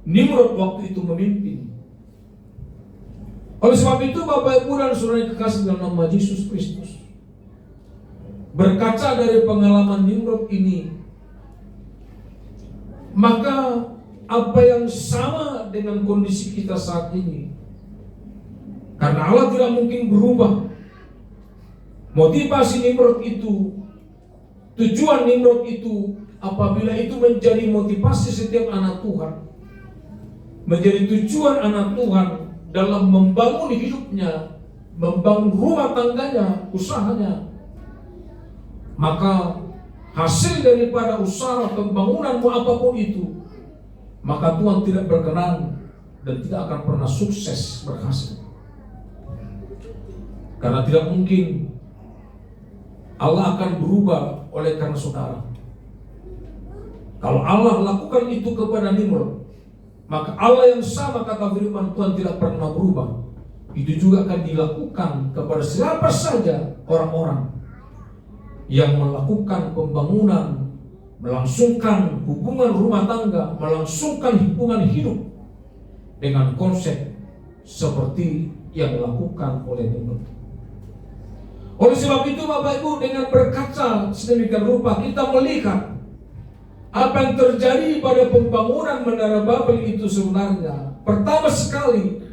Nimrod waktu itu memimpin. Oleh sebab itu Bapak Ibu dan Saudara yang kekasih dalam nama Yesus Kristus, berkaca dari pengalaman Nimrod ini, maka apa yang sama dengan kondisi kita saat ini, karena Allah tidak mungkin berubah. Motivasi Nimrod itu, tujuan Nimrod itu, apabila itu menjadi motivasi setiap anak Tuhan, menjadi tujuan anak Tuhan dalam membangun hidupnya, membangun rumah tangganya, usahanya, maka hasil daripada usaha pembangunanmu apapun itu, maka Tuhan tidak berkenan dan tidak akan pernah sukses berhasil. Karena tidak mungkin Allah akan berubah oleh karena saudara. Kalau Allah lakukan itu kepada Nimrod, maka Allah yang sama, kata firman Tuhan, tidak pernah berubah. Itu juga akan dilakukan kepada siapa saja orang-orang yang melakukan pembangunan, melangsungkan hubungan rumah tangga, melangsungkan hubungan hidup dengan konsep seperti yang dilakukan oleh Nimrod. Oleh sebab itu Bapak Ibu, dengan berkaca sedemikian rupa kita melihat apa yang terjadi pada pembangunan Menara Babel itu sebenarnya, pertama sekali,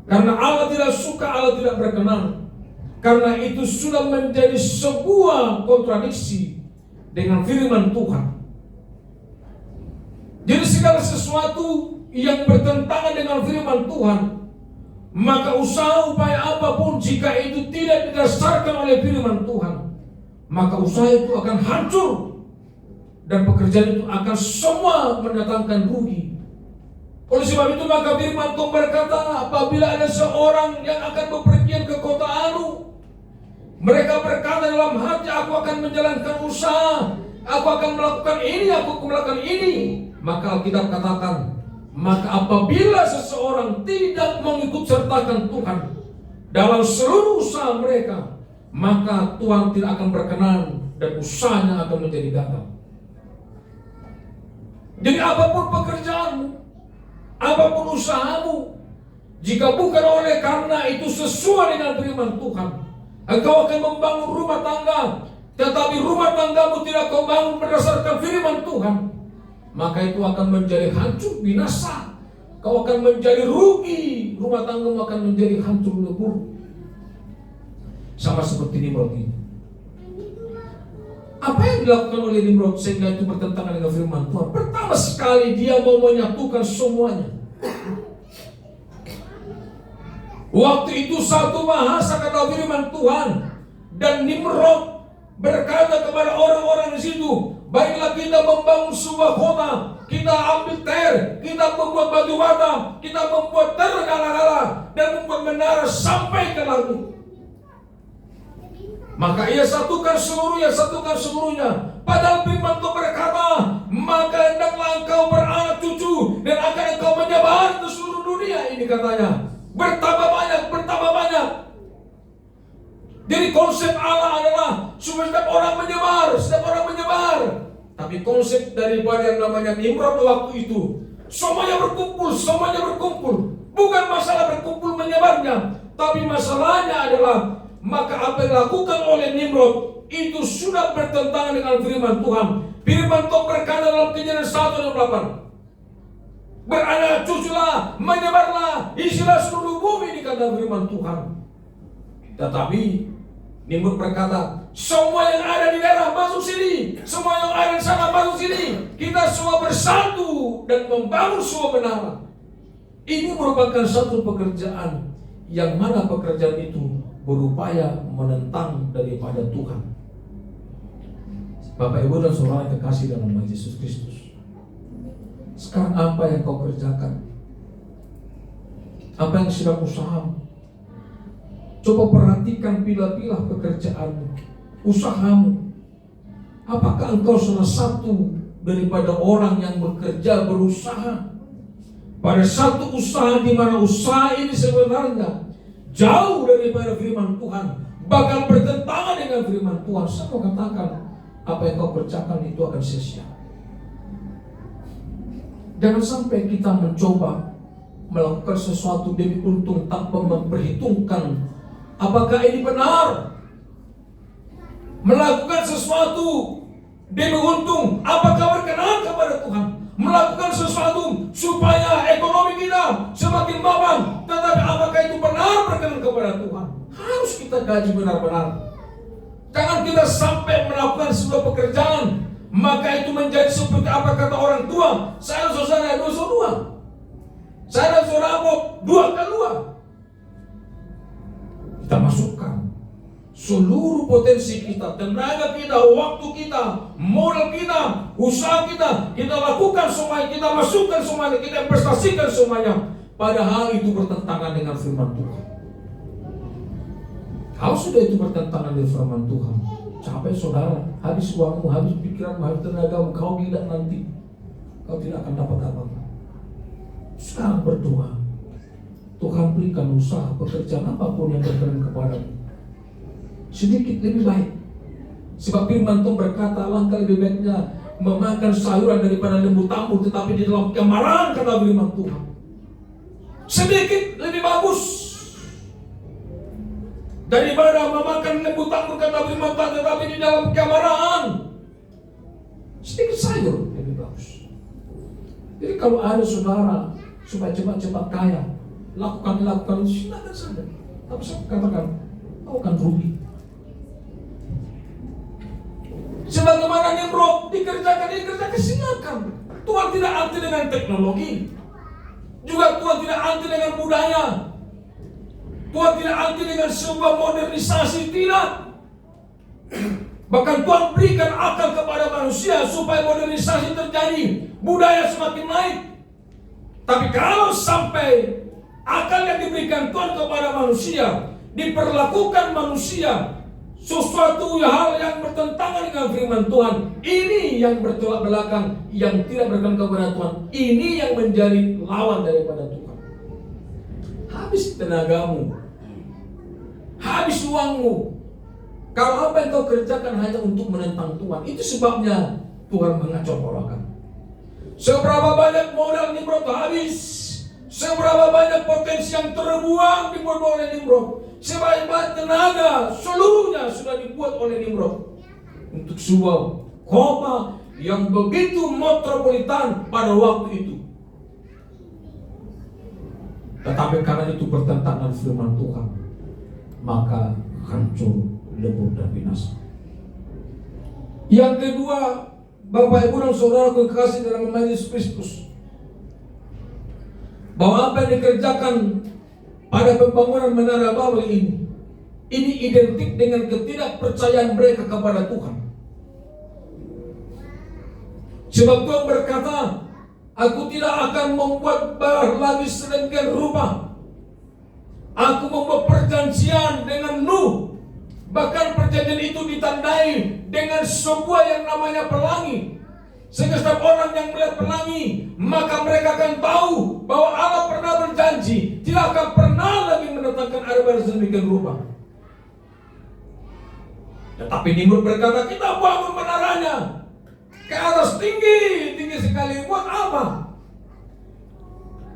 karena Allah tidak suka, Allah tidak berkenan. Karena itu sudah menjadi sebuah kontradiksi dengan firman Tuhan. Jadi segala sesuatu yang bertentangan dengan firman Tuhan, maka usaha upaya apapun jika itu tidak didasarkan oleh firman Tuhan, maka usaha itu akan hancur. Dan pekerjaan itu akan semua mendatangkan rugi. Oleh sebab itu maka firman Tuhan berkata, apabila ada seorang yang akan bepergian ke kota Anu, mereka berkata dalam hati, aku akan menjalankan usaha, aku akan melakukan ini, aku akan melakukan ini. Maka Alkitab katakan, maka apabila seseorang tidak mengikut sertakan Tuhan dalam seluruh usaha mereka, maka Tuhan tidak akan berkenan dan usahanya akan menjadi gagal. Jadi apapun pekerjaanmu, apapun usahamu, jika bukan oleh karena itu sesuai dengan firman Tuhan, engkau akan membangun rumah tangga, tetapi rumah tanggamu tidak kau bangun berdasarkan firman Tuhan, maka itu akan menjadi hancur, binasa. Kau akan menjadi rugi, rumah tanggamu akan menjadi hancur, lebur. Sama seperti Nimrod ini. Apa yang dilakukan oleh Nimrod sehingga itu bertentangan dengan firman Tuhan? Pertama sekali dia mau menyatukan semuanya. Waktu itu satu bahasa kata firman Tuhan, dan Nimrod berkata kepada orang-orang di situ, baiklah kita membangun sebuah kota, kita ambil ter, kita membuat batu bata, kita membuat tergala-gala dan membuat menara sampai ke langit. Maka ia satukan seluruhnya. Padahal firman Tuhan berkata, maka hendaklah engkau beranak cucu dan akan engkau menyebar ke seluruh dunia. Ini katanya, bertambah banyak. Jadi konsep Allah adalah supaya setiap orang menyebar. Tapi konsep daripada yang namanya Nimrod waktu itu, semuanya berkumpul. Bukan masalah berkumpul menyebarnya, tapi masalahnya adalah maka apa yang dilakukan oleh Nimrod itu sudah bertentangan dengan firman Tuhan. Firman Tuhan berkata dalam Kejadian 1:8, beranak cuculah, menyebarlah, isilah seluruh bumi, dikata firman Tuhan. Tetapi Nimrod berkata, semua yang ada di daerah masuk sini, semua yang ada di sana masuk sini, kita semua bersatu dan membangun sebuah menara. Ini merupakan satu pekerjaan yang mana pekerjaan itu berupaya menentang daripada Tuhan. Bapak Ibu dan Saudara yang kekasih dalam nama Yesus Kristus, sekarang apa yang kau kerjakan? Apa yang sedang usahamu? Coba perhatikan pilah-pilah pekerjaanmu, usahamu. Apakah engkau salah satu daripada orang yang bekerja, berusaha pada satu usaha di mana usaha ini sebenarnya jauh daripada firman Tuhan, bahkan bertentangan dengan firman Tuhan? Saya mau katakan, apa yang kau kerjakan itu akan sia-sia. Jangan sampai kita mencoba melakukan sesuatu demi untung tanpa memperhitungkan apakah ini benar. Melakukan sesuatu demi untung apakah berkenan kepada Tuhan. Melakukan sesuatu supaya ekonomi kita semakin mapan, tetapi apakah itu benar berkenan kepada Tuhan. Harus kita kaji benar-benar. Jangan kita sampai melakukan sebuah pekerjaan maka itu menjadi seperti apa kata orang tua, saya saudara dua. Saya saudara dua keluar. Kita masukkan seluruh potensi kita, tenaga kita, waktu kita, modal kita, usaha kita, kita lakukan semuanya, kita masukkan semuanya, kita investasikan semuanya. Padahal itu bertentangan dengan firman Tuhan. Kalau sudah itu bertentangan dengan firman Tuhan, capek saudara, habis uangmu, habis pikiranmu, habis tenagamu, kau gila nanti, kau tidak akan dapat apa-apa. Sekarang berdoa, Tuhan berikan usaha, pekerjaan apapun yang berkenan kepadamu, sedikit lebih baik. Sebab firman Tuhan berkata, alangkah lebih baiknya memakan sayuran daripada lembu tambur, tetapi di dalam kemarahan, kata firman Tuhan. Sedikit lebih bagus daripada memakan lembu tambur, kata firman Tuhan, tetapi di dalam kemarahan. Sedikit sayur lebih bagus. Jadi kalau ada saudara supaya cepat-cepat kaya, lakukan silakan saja. Tapi saya katakan, kau akan rugi. Sebagaimana Nimrod dikerjakan silakan. Tuhan tidak anti dengan teknologi, juga Tuhan tidak anti dengan budaya. Tuhan tidak anti dengan sebuah modernisasi, tidak. Bahkan Tuhan berikan akal kepada manusia supaya modernisasi terjadi, budaya semakin naik. Tapi kalau sampai akal yang diberikan Tuhan kepada manusia diperlakukan manusia sesuatu hal yang bertentangan dengan firman Tuhan, ini yang bertolak belakang, yang tidak berkenan kepada Tuhan, ini yang menjadi lawan daripada Tuhan. Habis tenagamu, habis uangmu. Kalau apa yang kau kerjakan hanya untuk menentang Tuhan, itu sebabnya Tuhan mengacau-acaukan. Seberapa banyak modal Nimrod habis, seberapa banyak potensi yang terbuang dibuat oleh Nimrod, sebanyak tenaga seluruhnya sudah dibuat oleh Nimrod untuk sebuah kota yang begitu metropolitan pada waktu itu. Tetapi karena itu bertentangan dengan firman Tuhan, maka hancur, lebur dan binasa. Yang kedua, Bapak Ibu dan Saudara kekasih dalam nama Yesus Kristus, bahwa apa yang dikerjakan pada pembangunan Menara Babel ini identik dengan ketidakpercayaan mereka kepada Tuhan. Sebab Tuhan berkata, aku tidak akan membuat lagi sedemikian rupa. Aku membuat perjanjian dengan Nuh. Bahkan perjanjian itu ditandai dengan sebuah yang namanya pelangi. Sehingga setiap orang yang melihat pelangi, maka mereka akan tahu bahwa Allah pernah berjanji tidak akan pernah lagi mendatangkan air pada sedemikian rupa. Tetapi Nimrod berkata, kita bangun menaranya ke atas tinggi sekali. Buat apa?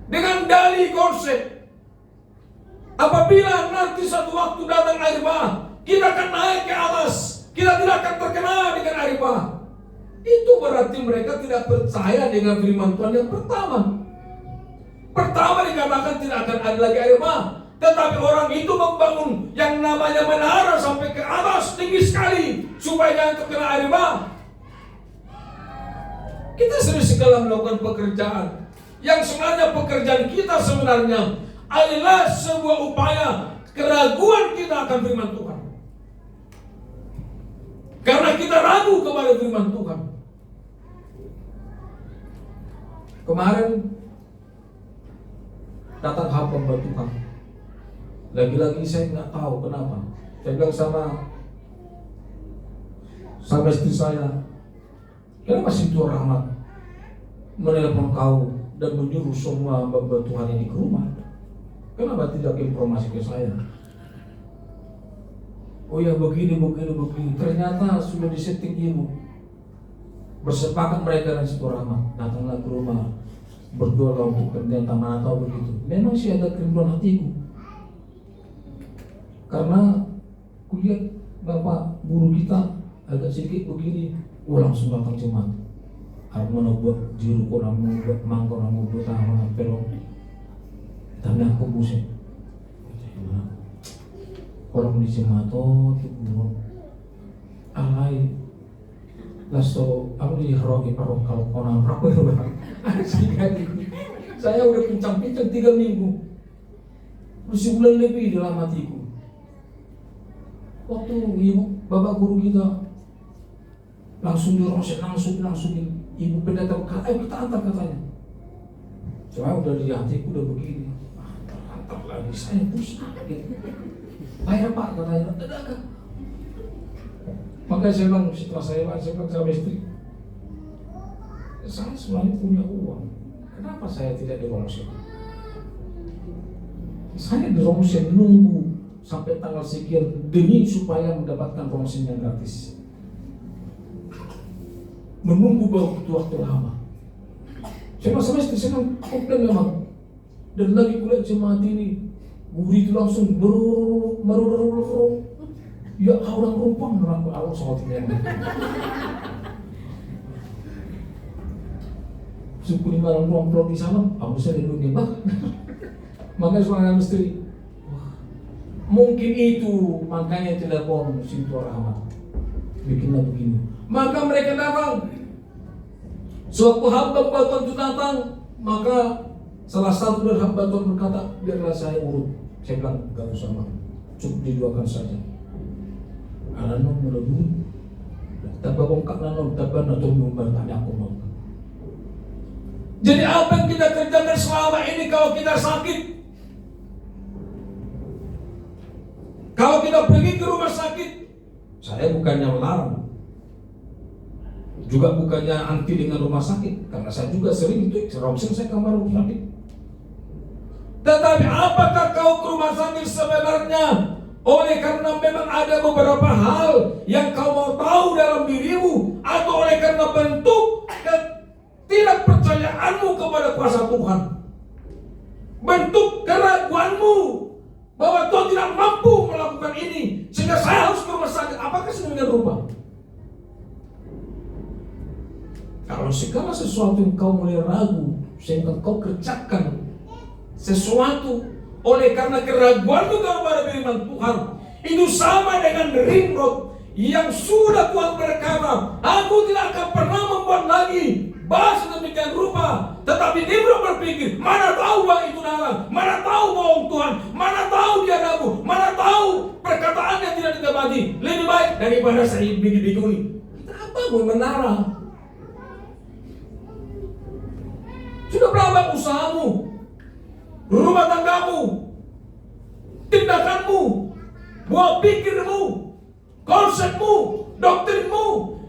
Dengan dalih konsep, apabila nanti satu waktu datang air bah, kita akan naik ke atas, kita tidak akan terkena dengan air bah. Itu berarti mereka tidak percaya dengan firman Tuhan yang pertama. Pertama dikatakan tidak akan ada lagi air bah, tetapi orang itu membangun yang namanya menara sampai ke atas tinggi sekali supaya jangan terkena air bah. Kita sering sekali melakukan pekerjaan yang sebenarnya pekerjaan kita sebenarnya adalah sebuah upaya keraguan kita akan firman Tuhan. Karena kita ragu kepada firman Tuhan. Kemarin datang hamba Tuhan. Lagi-lagi saya nggak tahu kenapa. Saya bilang sama istri saya, kenapa si Tuhan Rahmat menelpon kau dan menyuruh semua hamba Tuhan ini ke rumah? Kenapa tidak informasi ke saya? Oh ya begini. Ternyata sudah disetting ibu. Bersepakat mereka dan si Tuhan Rahmat, datanglah ke rumah berdoa untuk kepentingan mana tahu begitu. Memang sih ada kerinduan hatiku. Karena kulihat bapak guru kita agak sedikit begini, langsung datang jemaat. Armono buat jiru orang buat mangkor orang buat apa pelong. Tapi aku buset. Orang di jemaat tuh guru alai laso aku di rogi parok kalau orang rokok itu saya udah pincang-pincang 3 minggu, sebulan lebih dalam hatiku. Waktu ibu bapak guru kita langsung dirosek, langsung ibu pendeta kata, kita antar katanya. Saya udah di hatiku udah begini, antar lagi saya pusing. Bayar pak katanya, tidak. Maka saya bilang setelah saya bilang sama istri, saya sebenarnya punya uang, kenapa saya tidak di Rongseng? Saya di Rongseng nunggu sampai tanggal sekian demi supaya mendapatkan Rongseng yang gratis. Menunggu waktu lama. Saya sama istri saya bilang memang. Dan lagi kuliah jemaat ini, guru itu langsung ya orang rumpang neraka Allah sholatnya. Syukur di malam ruang di sana, aku bisa dilindungi bah. Makanya suami istri, mungkin itu makanya telepon Sintu Rahmat bikinlah begini. Maka mereka datang. Suatu hamba Tuhan itu datang, maka salah satu dari hamba Tuhan berkata, biarlah saya urut. Saya bilang, gak usah mah, cukup diduakan saja. Alano menurut, tapi bongkak nano, tapi nato membertanya aku mau. Jadi apa yang kita kerjakan selama ini kalau kita sakit? Kalau kita pergi ke rumah sakit, saya bukannya melarang, juga bukannya anti dengan rumah sakit, karena saya juga sering itu Rongseng saya kamar rumah sakit. Tetapi apakah kau ke rumah sakit sebenarnya oleh karena memang ada beberapa hal yang kau mau tahu dalam dirimu, atau oleh karena bentuk ketidakpercayaanmu kepada kuasa Tuhan, bentuk keraguanmu bahwa Tuhan tidak mampu melakukan ini sehingga saya harus ke rumah sakit? Apakah sedemikian rupa? Kalau segala sesuatu yang kau mulai ragu sehingga kau kerjakan sesuatu oleh karena keraguanmu kepada firman Tuhan, itu sama dengan Nimrod yang sudah Tuhan berkata, aku tidak akan pernah membuat lagi bahasa demikian rupa. Tetapi Nimrod berpikir, mana tahu bang itu dalang, mana tahu bohong Tuhan, mana tahu dia nabu, mana tahu perkataannya tidak ditepati. Lebih baik daripada saya begini. Kita apa mau menara? Sudah berapa usahamu, rumah tanggamu, tindakanmu, buah pikirmu, konsepmu, doktrinmu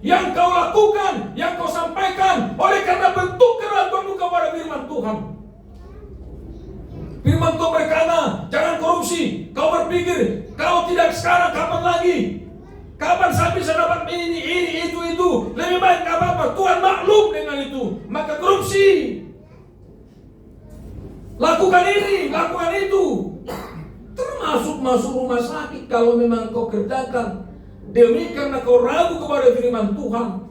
yang kau lakukan, yang kau sampaikan oleh karena bentuk keraguanmu kepada firman Tuhan. Firman Tuhan berkata, jangan korupsi. Kau berpikir, kalau tidak sekarang kapan lagi? Kapan saya bisa dapat ini, itu. Lebih baik gak apa-apa, Tuhan maklum dengan itu. Maka korupsi. Lakukan ini, lakukan itu. Termasuk masuk rumah sakit kalau memang kau kerjakan demi karena kau ragu kepada firman Tuhan.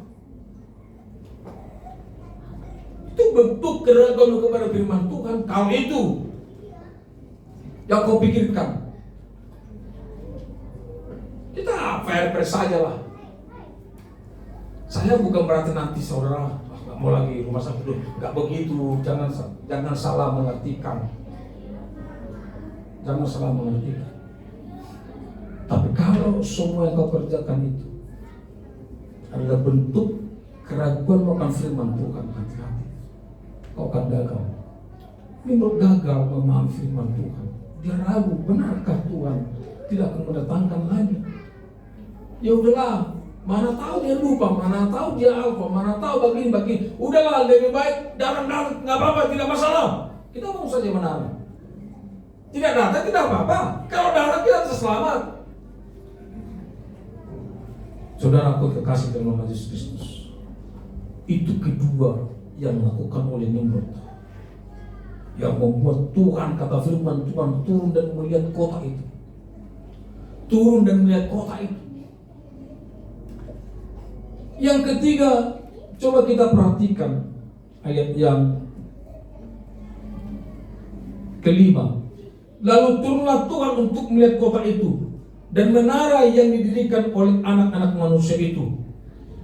Itu bentuk keraguan kepada firman Tuhan. Kalau itu yang kau pikirkan, kita fair saja lah. Saya bukan berarti nanti saudara nggak mau lagi rumah sakit dulu, nggak begitu. Jangan salah mengartikan. Jangan salah mengartikan. Tapi kalau semua yang kau kerjakan itu adalah bentuk keraguan akan firman Tuhan, hati-hati, kau akan gagal. Nimrod gagal memahami firman Tuhan. Dia ragu, benarkah Tuhan tidak akan mendatangkan lagi? Ya udahlah, mana tahu dia lupa, mana tahu dia alfa, mana tahu begini. Udahlah, lebih baik darah-darah, nggak apa-apa, tidak masalah. Kita mau saja menara. Tidak datang, tidak apa-apa. Kalau darah kita selamat. Saudaraku kekasih dalam Yesus Kristus, itu kedua yang dilakukan oleh Nimrod. yang membuat Tuhan, kata firman Tuhan, turun dan melihat kota itu. Turun dan melihat kota itu. Yang ketiga, coba kita perhatikan ayat yang kelima. Lalu turunlah Tuhan untuk melihat kota itu dan menara yang didirikan oleh anak-anak manusia itu.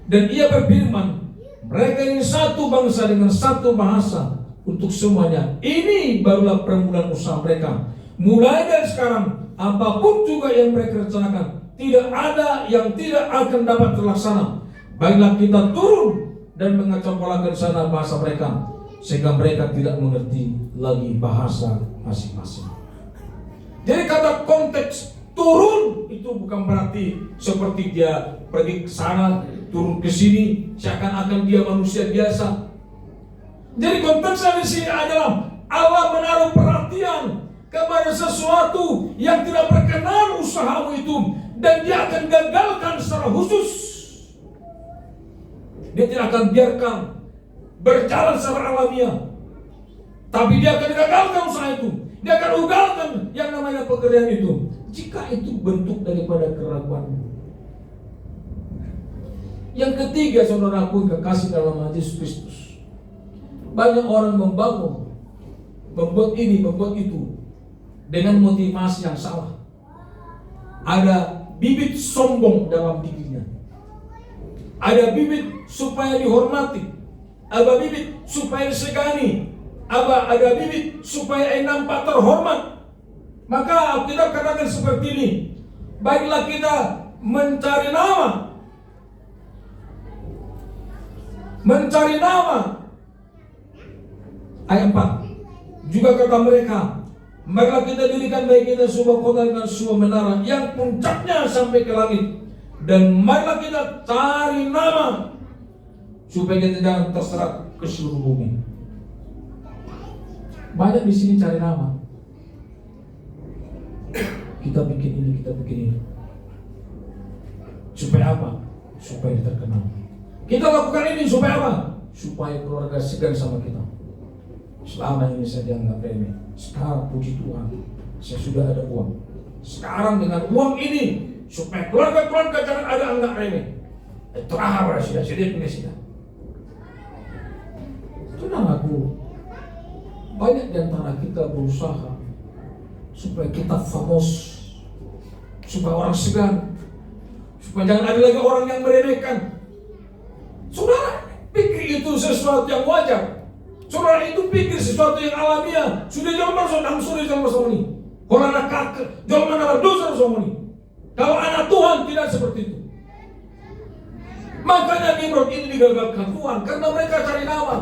Dan ia berfirman, mereka ini satu bangsa dengan satu bahasa untuk semuanya. Ini barulah permulaan usaha mereka. Mulai dari sekarang, apapun juga yang mereka rencanakan, tidak ada yang tidak akan dapat terlaksana. Baiklah kita turun dan mengacaukan sana bahasa mereka, sehingga mereka tidak mengerti lagi bahasa masing-masing. Jadi kata konteks turun itu bukan berarti seperti dia pergi ke sana, turun ke sini, seakan-akan dia manusia biasa. Jadi konteksnya di sini adalah Allah menaruh perhatian kepada sesuatu yang tidak berkenan usahamu itu, dan dia akan gagalkan secara khusus. Dia tidak akan biarkan berjalan secara alamiah, tapi dia akan gagalkan usaha itu. Dia akan ugalkan yang namanya pekerjaan itu, jika itu bentuk daripada keraguanmu. Yang ketiga, saudaraku kekasih dalam Yesus Kristus, banyak orang membuat ini, membuat itu dengan motivasi yang salah. Ada bibit sombong dalam dirinya, ada bibit supaya dihormati, ada bibit supaya disegani, ada bibit supaya nampak terhormat. Maka Alkitab katakan seperti ini, baiklah kita mencari nama. Ayat 4 juga kata mereka, marilah kita dirikan bagi kita sebuah kota dengan sebuah menara yang puncaknya sampai ke langit, dan marilah kita cari nama supaya kita jangan terserak ke seluruh bumi. Banyak di sini cari nama. Kita bikin ini, kita bikin ini. Supaya apa? Supaya terkenal. Kita lakukan ini supaya apa? Supaya keluarga segan sama kita. Selama ini saya dianggap remeh. Sekarang puji Tuhan, saya sudah ada uang. Sekarang dengan uang ini, supaya keluarga-keluarga jangan ada anggap remeh. Terakhir sudah punya sudah. Tenang aku. Banyak di antara kita berusaha supaya kita famous, supaya orang segan, supaya jangan ada lagi orang yang meremehkan. Saudara pikir itu sesuatu yang wajar. Saudara itu pikir sesuatu yang alamiah. Sudah jauh masuk dalam sudah jauh masuk ini. Kalau anak kakek, jauh mana berdosa masuk ini. Kalau anak Tuhan tidak seperti itu. Makanya Nimrod ini digagalkan Tuhan karena mereka cari nama,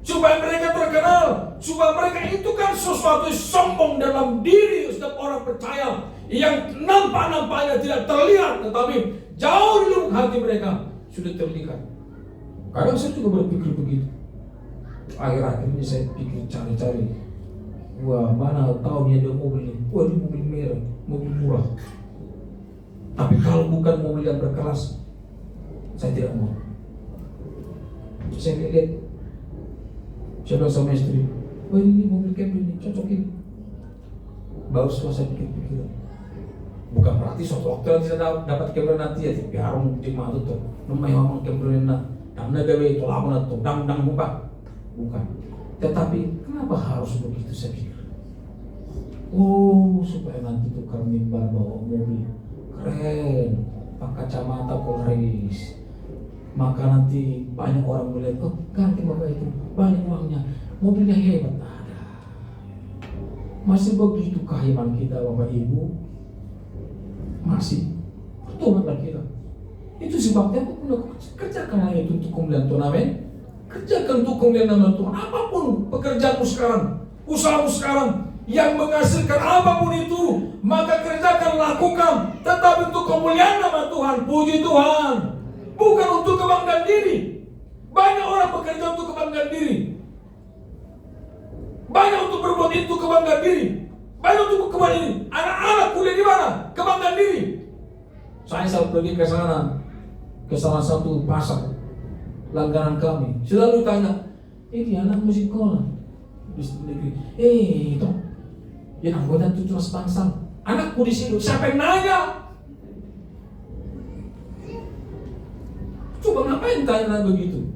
supaya mereka terkenal, supaya mereka itu kan sesuatu sombong dalam diri setiap orang percaya yang nampaknya tidak terlihat, tetapi jauh di lubuk hati mereka sudah terlihat. Kadang saya juga berpikir begitu. Akhir-akhir ini saya pikir cari-cari, wah mana tahu dia ada mobil ini, wah ini mobil merah, mobil murah. Tapi kalau bukan mobil yang berkelas, saya tidak mau. Saya lihat, saya bilang sama istri, wah ini mobil Camry ini, cocok ini. Baru setelah saya pikir-pikir, bukan berarti suatu waktu nanti saya dapat Camry nanti ya, biar orang di mana tuh, namanya orang Camry nanti, karena gawe itu lama tuh, dang muka, bukan. Tetapi kenapa harus begitu saya pikir? Oh, supaya nanti tukar mimbar bawa mobil keren, pakai kacamata Polaris. Maka nanti banyak orang melihat, oh ganti bapak itu, banyak uangnya, mobilnya hebat. Ada. Masih begitukah iman kita Bapak Ibu? Masih. Pertobatlah kita. Itu sebabnya aku kerjakanlah itu untuk kemuliaan Tuhan. Amin. Kerjakan untuk kemuliaan nama Tuhan. Apapun pekerjaanmu sekarang, usahamu sekarang, yang menghasilkan apapun itu, maka kerjakan, lakukan, tetapi untuk kemuliaan nama Tuhan. Puji Tuhan. Bukan untuk kebanggaan diri. Banyak orang bekerja untuk kebanggaan diri. Banyak untuk berbuat itu kebanggaan diri. Banyak untuk kebanggaan ini. Anak-anak kuliah di mana? Kebanggaan diri. Saya selalu pergi ke salah satu pasar langganan kami. Selalu tanya, ini anak musik sekolah. di negeri. Itu yang anggota tujuh sebangsa. Anakku di situ, siapa yang nanya? Coba ngapain tanya begitu?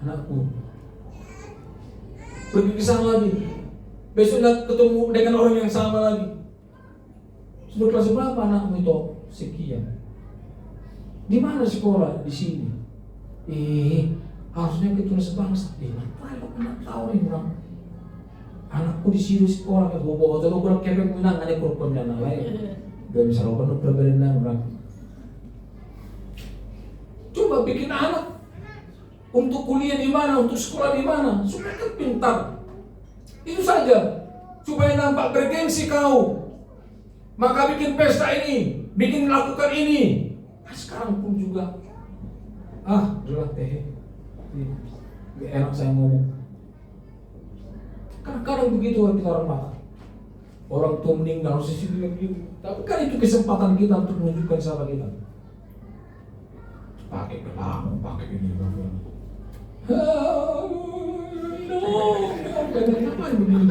Anakku pergi ke sana lagi. Besok ketemu dengan orang yang sama lagi. Sudah kelas berapa anakmu itu? Sekian. Di mana sekolah? Di sini. Harusnya kita sebangsa. Ngapain aku nak tahu nih orang? Anakku di sini sekolah kan bobo atau kurang kepeng menang ada kurang dana lain. Gak bisa lo penuh berenang orang. Coba bikin anak untuk kuliah di mana, untuk sekolah di mana, supaya kan pintar. Itu saja. Supaya nampak bergengsi kau. Maka bikin pesta ini, bikin lakukan ini. Sekarang pun juga udah teh. Enak saya ngomong. Kadang-kadang begitu kita orang mata. Orang tua meninggal sisi begitu. Tapi kan itu kesempatan kita untuk menunjukkan siapa kita. Pakai gelang, pakai ini, ngapain begini?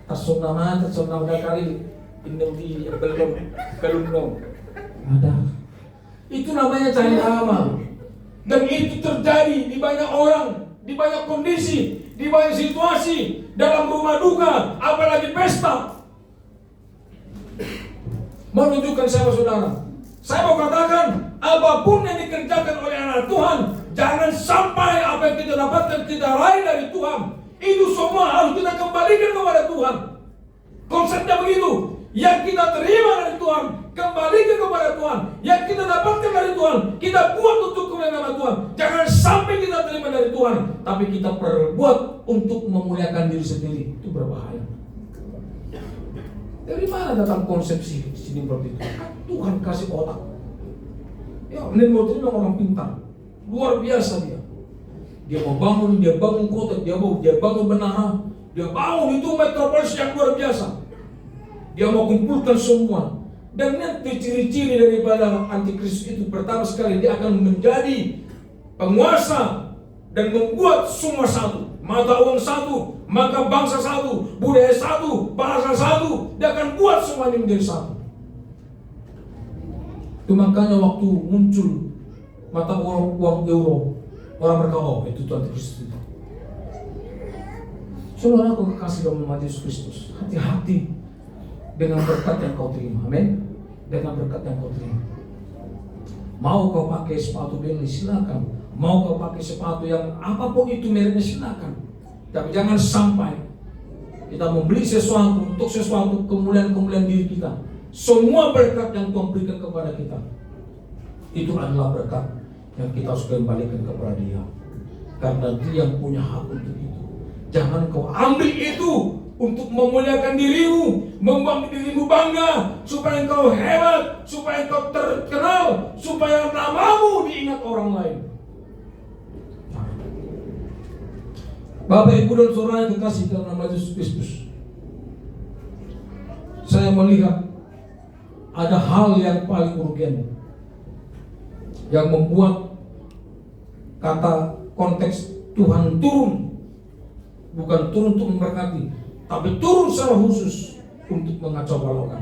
Tersona udah kali ini belum ada. Itu namanya cari amal. Dan itu terjadi di banyak orang, di banyak kondisi, di banyak situasi, dalam rumah duka, apalagi pesta. Menunjukkan siapa saudara. Saya mau katakan, apapun yang dikerjakan oleh anak Tuhan, jangan sampai apa yang kita dapatkan kita raih dari Tuhan. Itu semua harus kita kembalikan kepada Tuhan. Konsepnya begitu. Yang kita terima dari Tuhan, kembalikan kepada Tuhan. Yang kita dapatkan dari Tuhan, kita buat untuk kemuliaan nama Tuhan. Jangan sampai kita terima dari Tuhan, tapi kita perbuat untuk memuliakan diri sendiri. Itu berbahaya. Dari mana datang konsepsi sini seperti itu? Tuhan kasih otak. Ya, Nimrod itu memang orang pintar, luar biasa dia. Dia mau bangun, dia bangun kota, dia bangun menara, dia bangun itu metropolis yang luar biasa. Dia mau kumpulkan semua. Dan nanti ciri-ciri daripada antikristus itu pertama sekali dia akan menjadi penguasa dan membuat semua satu. Mata uang satu, maka bangsa satu, budaya satu, bahasa satu. Dia akan buat semuanya menjadi satu. Itu makanya waktu muncul mata uang euro, orang berkata, itu Tuhan Kristus. Saudara aku kekasih dalam nama Yesus Kristus, hati-hati dengan berkat yang kau terima. Amin. Dengan berkat yang kau terima. Mau kau pakai sepatu Bentley, silakan. Mau kau pakai sepatu yang apapun itu mereknya, silakan. Tapi jangan sampai kita membeli sesuatu untuk sesuatu kemuliaan diri kita. Semua berkat yang Tuhan berikan kepada kita, itu adalah berkat yang kita harus kembalikan kepada Dia. Karena Dia yang punya hak untuk itu. Jangan kau ambil itu untuk memuliakan dirimu, membuat dirimu bangga, supaya engkau hebat, supaya engkau terkenal, supaya namamu diingat orang lain. Bapak, Ibu, dan saudara yang kekasih dalam nama Yesus Kristus, saya melihat ada hal yang paling urgen yang membuat kata konteks Tuhan turun, bukan turun untuk memberkati, tapi turun secara khusus untuk mengacau balaukan.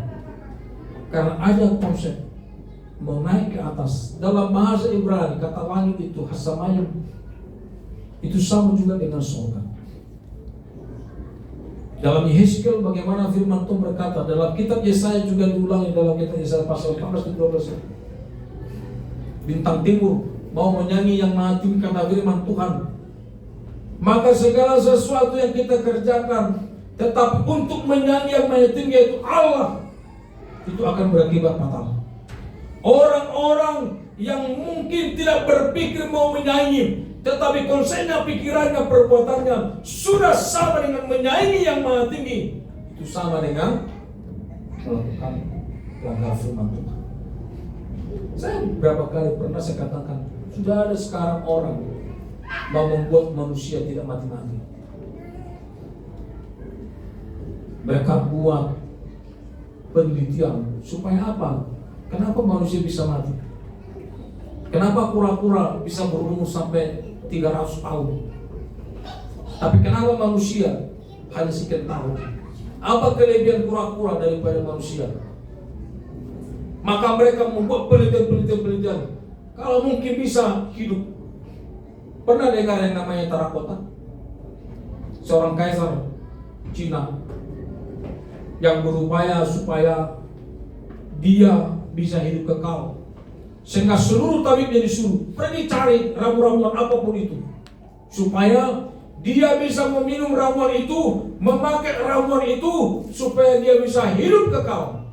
Karena ada konsep mau naik ke atas. Dalam bahasa Ibrani kata langit itu hasamayim, itu sama juga dengan surga. Dalam Yeskiel bagaimana firman Tuhan berkata, dalam kitab Yesaya juga diulangi dalam kitab Yesaya pasal 14-12. Bintang timur mau menyanyi yang maha tinggi karena firman Tuhan. Maka segala sesuatu yang kita kerjakan, tetapi untuk menyanyi yang maha tinggi yaitu Allah, itu akan berakibat fatal. Orang-orang yang mungkin tidak berpikir mau menyanyi, tetapi konsepnya, pikirannya, perbuatannya sudah sama dengan menyaingi yang maha tinggi, itu sama dengan melakukan langgar firman Tuhan. Saya beberapa kali pernah saya katakan, sudah ada sekarang orang mau membuat manusia tidak mati-mati. Mereka buat penelitian supaya apa? Kenapa manusia bisa mati? Kenapa kura-kura bisa berumur sampai 300 tahun? Tapi kenapa manusia hanya sekian tahun? Apa kelebihan kura-kura daripada manusia? Maka mereka membuat penelitian. Kalau mungkin bisa hidup. Pernah dengar yang namanya terakota? Seorang kaisar Cina yang berupaya supaya dia bisa hidup kekal, sehingga seluruh tabibnya disuruh pergi cari ramuan apapun itu, supaya dia bisa meminum ramuan itu, memakai ramuan itu, supaya dia bisa hidup kekal.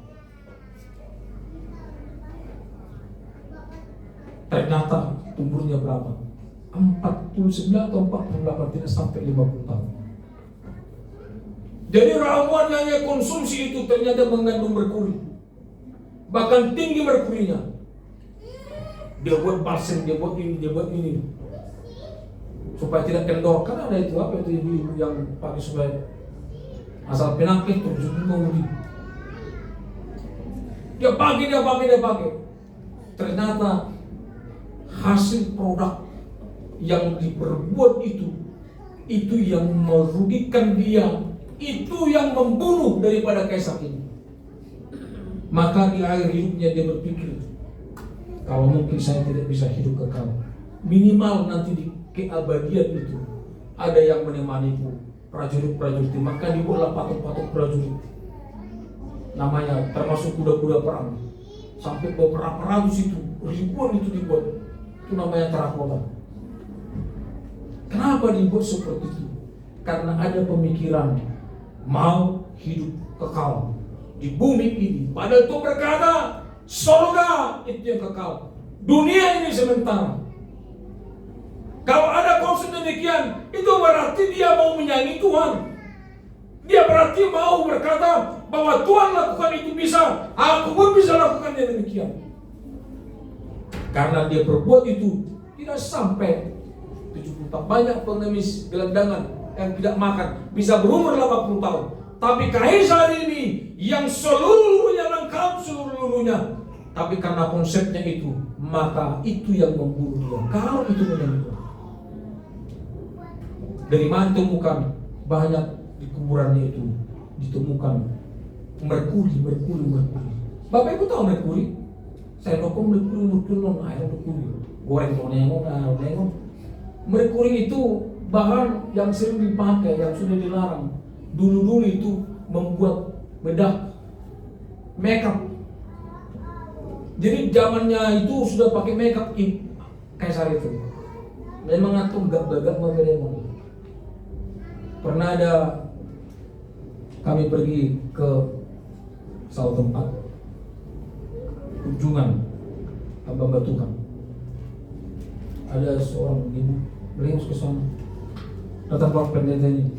Ternyata umurnya berapa? 49 atau 48, tidak sampai 50 tahun. Jadi ramuan yang dia konsumsi itu ternyata mengandung merkuri, bahkan tinggi merkurinya. Dia buat balsem, dia buat ini, supaya tidak kendor. Karena ada itu apa itu ibu yang pakai supaya asal penyakit terus menguji. Dia pakai. Ternyata hasil produk yang diperbuat itu yang merugikan dia, itu yang membunuh daripada kaisar ini. Maka di akhir hidupnya dia berpikir, kalau mungkin saya tidak bisa hidup kekal, minimal nanti di keabadian itu ada yang menemaniku, prajurit-prajurit. Maka dibuatlah patung-patung prajurit, namanya termasuk kuda-kuda perang, sampai beberapa ratus itu, ribuan itu dibuat. Itu namanya terakota. Kenapa dibuat seperti itu? Karena ada pemikiran mau hidup kekal di bumi ini. Padahal itu berkata surga itu yang kekal, dunia ini sementara. Kalau ada konsep demikian, itu berarti dia mau menyayangi Tuhan. Dia berarti mau berkata bahwa Tuhan lakukan itu bisa, aku pun bisa lakukan yang demikian. Karena dia berbuat itu tidak sampai 70 tahun. Banyak pengemis gelandangan yang tidak makan bisa berumur 80 tahun. Tapi kaisar ini yang seluruhnya lengkap, seluruhnya, tapi karena konsepnya itu, maka itu yang membunuh dia. Kalau itu menyentuh, dari mana ditemukan? Banyak di kuburannya itu ditemukan merkuri. Bapak Ibu tahu merkuri? Saya dokong merkuri non air merkuri. Goreng nengok. Merkuri itu bahan yang sering dipakai, yang sudah dilarang. Dulu itu membuat bedak, makeup. Jadi zamannya itu sudah pakai makeup kaisar itu. Memang antum gagak mengeremon. Pernah ada kami pergi ke satu tempat kunjungan Abang Batukan. Ada seorang ibu beliau ke sana. Datang Pak pendeta ini.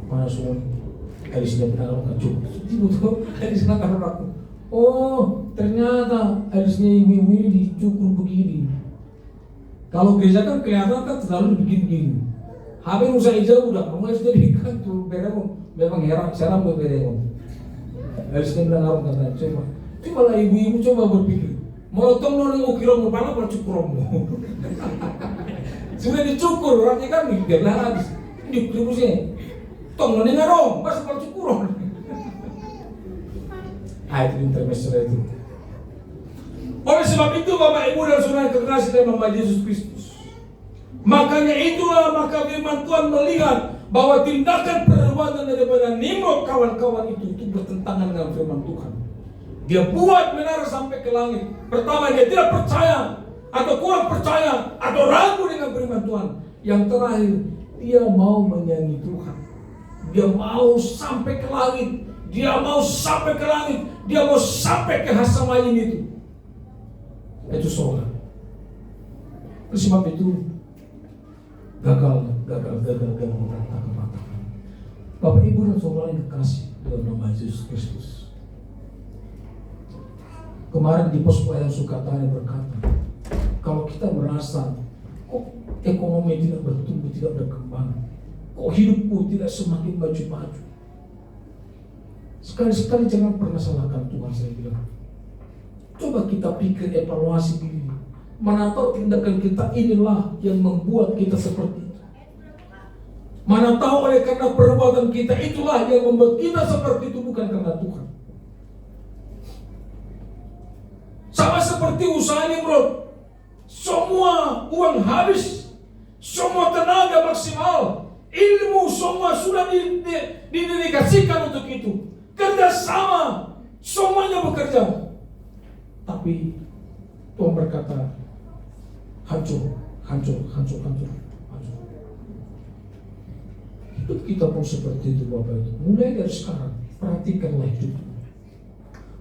Mana semua dari sini benar kan cukup. Ibu tuh dari sana kan aku. Oh, ternyata hadisnya ibu-ibu ini dicukur begini. Kalau gereja kan kelihatan kan selalu begini. Habis usah hijau udah mulai sudah diikat tuh beremon. Memang heran seram beremon. Hadisnya benar kan coba. Itu malah ibu-ibu coba berpikir. Mau tong noni ukiro mau pala per cukur mo. Sudah dicukur orangnya kan biar habis. Ini dikusnya. Tong noni ngarong, pas per cukur. Itu intermezzo itu. Oleh sebab itu Bapak Ibu dan Saudara kekasih dalam nama Yesus Kristus, makanya itulah maka firman Tuhan melihat bahwa tindakan perbuatan daripada Nimrod kawan-kawan itu bertentangan dengan firman Tuhan. Dia buat menara sampai ke langit. Pertama dia tidak percaya atau kurang percaya atau ragu dengan firman Tuhan. Yang terakhir dia mau menyanyi Tuhan. Dia mau sampai ke langit. Dia mau sampai ke langit. Dia mau sampai ke Hasamayim itu. Itu surga. Oleh sebab itu gagal berantakan. Bapak Ibu dan Saudara yang kekasih dalam nama Yesus Kristus. Kemarin di pos pelayanan Sukatanya berkata, kalau kita merasa kok ekonomi tidak bertumbuh, tidak berkembang, kok hidupku tidak semakin maju-maju, sekali-sekali jangan pernah salahkan Tuhan. Saya bilang, coba kita pikir evaluasi diri. Mana tahu tindakan kita inilah yang membuat kita seperti itu. Mana tahu oleh karena perbuatan kita itulah yang membuat kita seperti itu, bukan karena Tuhan. Sama seperti usaha Nimrod. Semua uang habis, semua tenaga maksimal, ilmu semua sudah didedikasikan untuk itu. Kerjasama, semuanya bekerja. Tapi Tuhan berkata, hancur. Hidup kita pun seperti itu Bapak itu. Mulai dari sekarang, perhatikanlah hidupmu.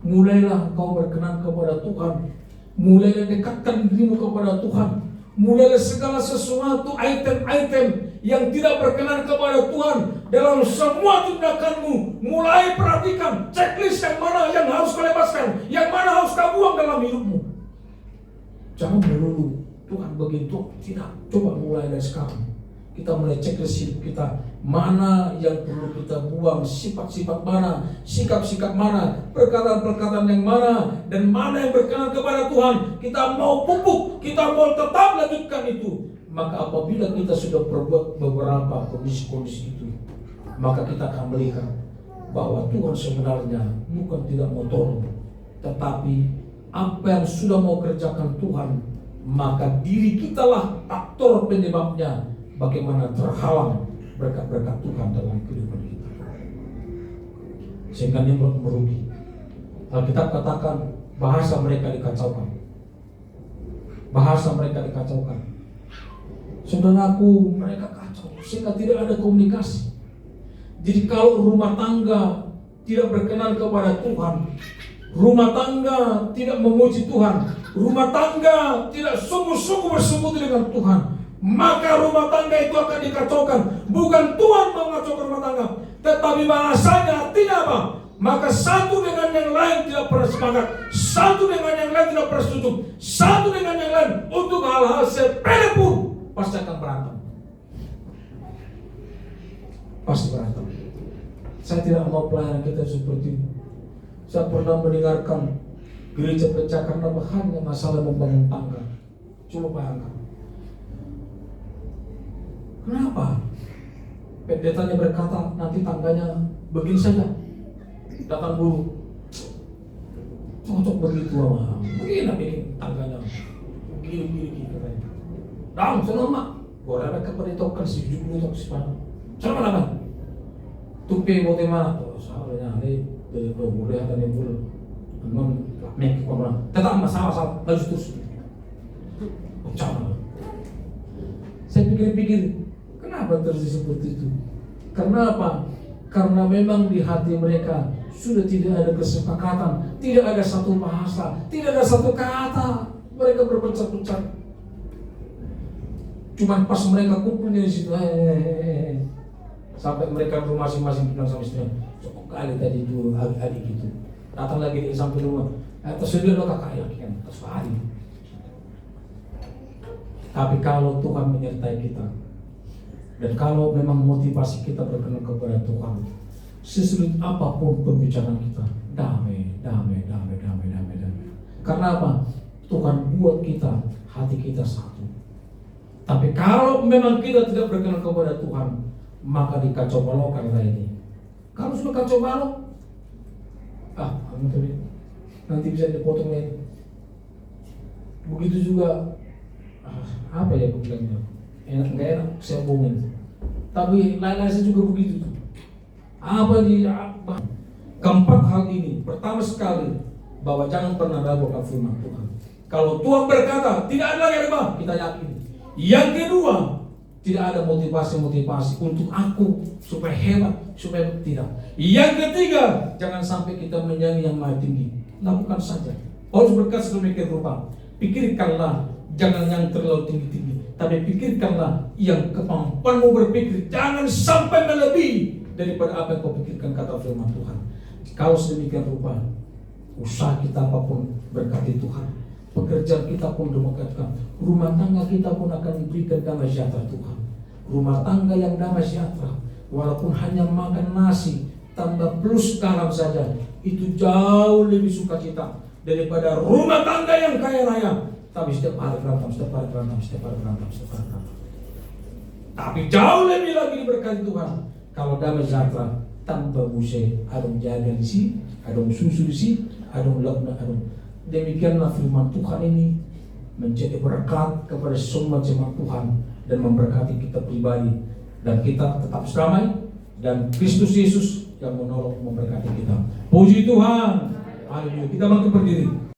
Mulailah engkau berkenan kepada Tuhan. Mulailah dekatkan dirimu kepada Tuhan. Mulailah segala sesuatu item-item yang tidak berkenan kepada Tuhan dalam semua tindakanmu. Mulai perhatikan checklist yang mana yang harus kau lepaskan, yang mana harus kau buang dalam hidupmu. Jangan melulu Tuhan begitu, tidak. Coba mulai dari sekarang kita mulai checklist hidup kita. Mana yang perlu kita buang, sifat-sifat mana, sikap-sikap mana, perkataan-perkataan yang mana, dan mana yang berkenan kepada Tuhan. Kita mau pupuk, kita mau tetap lanjutkan itu. Maka apabila kita sudah berbuat beberapa kondisi-kondisi itu, maka kita akan melihat bahwa Tuhan sebenarnya bukan tidak mau tolong, tetapi apa yang sudah mau kerjakan Tuhan, maka diri kitalah aktor penyebabnya bagaimana terhalang berkat-berkat Tuhan dalam kehidupan kita. Sehingga Nimrod merugi. Alkitab katakan bahasa mereka dikacaukan. Saudaraku, mereka kacau sehingga tidak ada komunikasi. Jadi kalau rumah tangga tidak berkenan kepada Tuhan, rumah tangga tidak memuji Tuhan, rumah tangga tidak sungguh-sungguh bersekutu dengan Tuhan, maka rumah tangga itu akan dikacaukan. Bukan Tuhan mengacaukan rumah tangga, tetapi bahasanya artinya apa? Maka satu dengan yang lain tidak pernah sepakat, satu dengan yang lain tidak pernah setuju, satu dengan yang lain untuk hal-hal sepele pun pasti akan berantem. Pasti berantem. Saya tidak mau pelayanan kita seperti ini. Saya pernah mendengarkan gereja pecah karena hanya masalah membangun tangga. Coba bayangkan. Kenapa? Pendetanya berkata nanti tangganya begini saja, datang dulu, cocok begitu ama, begini bikin tangganya, begini katanya. Dang, selama, boleh kepada token si jumlah tok siapa? Selama apa? Tupi mau tema, soalnya ini boleh ada yang boleh, non make orang, tetap masalah laju terus. Jangan. Saya pikir. Kenapa terjadi seperti itu? Karena apa? Karena memang di hati mereka sudah tidak ada kesepakatan, tidak ada satu bahasa, tidak ada satu kata. Mereka berpecah-pecah. Cuman pas mereka kumpulnya di situ, sampai mereka rumah masing-masing bilang sama istrinya, cukup kali tadi dulu adik gitu. Datang lagi di samping rumah, tersedia lo kakak ya kan, terus hari. Tapi kalau Tuhan menyertai kita, dan kalau memang motivasi kita berkenan kepada Tuhan, sesulit apapun pembicaraan kita, damai. Karena apa? Tuhan buat kita, hati kita satu. Tapi kalau memang kita tidak berkenan kepada Tuhan, maka dikacau balokkan ini. Kalau sudah kacau balok, nanti bisa dipotong lagi. Begitu juga, apa ya bilangnya? Enak gak enak saya omongin, tapi lain-lain saya juga begitu tuh. Keempat hal ini, pertama sekali bahwa jangan pernah ragu akan firman Tuhan. Kalau Tuhan berkata tidak ada lagi apa, kita yakin. Yang kedua, tidak ada motivasi untuk aku supaya hebat, supaya tidak. Yang ketiga, jangan sampai kita menyanyi yang maha tinggi. Lakukan saja. Paulus berkata sedemikian rupa, pikirkanlah jangan yang terlalu tinggi-tinggi, tapi pikirkanlah yang kemampuanmu berpikir jangan sampai melebihi daripada apa yang kau pikirkan, kata firman Tuhan. Kalau sedemikian rupa, usaha kita apapun berkati Tuhan, pekerjaan kita pun demokratkan, rumah tangga kita pun akan diberikan damai sejahtera Tuhan. Rumah tangga yang damai sejahtera, walaupun hanya makan nasi tambah plus garam saja, itu jauh lebih sukacita daripada rumah tangga yang kaya raya Tapi setiap hari berantem. Tapi jauh lebih lagi diberkati Tuhan kalau damai sejahtera tanpa Muse, adong jaga di sini, adong susu di sini, adong laukna, adong. Demikianlah firman Tuhan ini menjadi berkat kepada semua jemaat Tuhan dan memberkati kita pribadi, dan kita tetap damai, dan Kristus Yesus yang menolong memberkati kita. Puji Tuhan. Haleluya. Kita bangkit berdiri.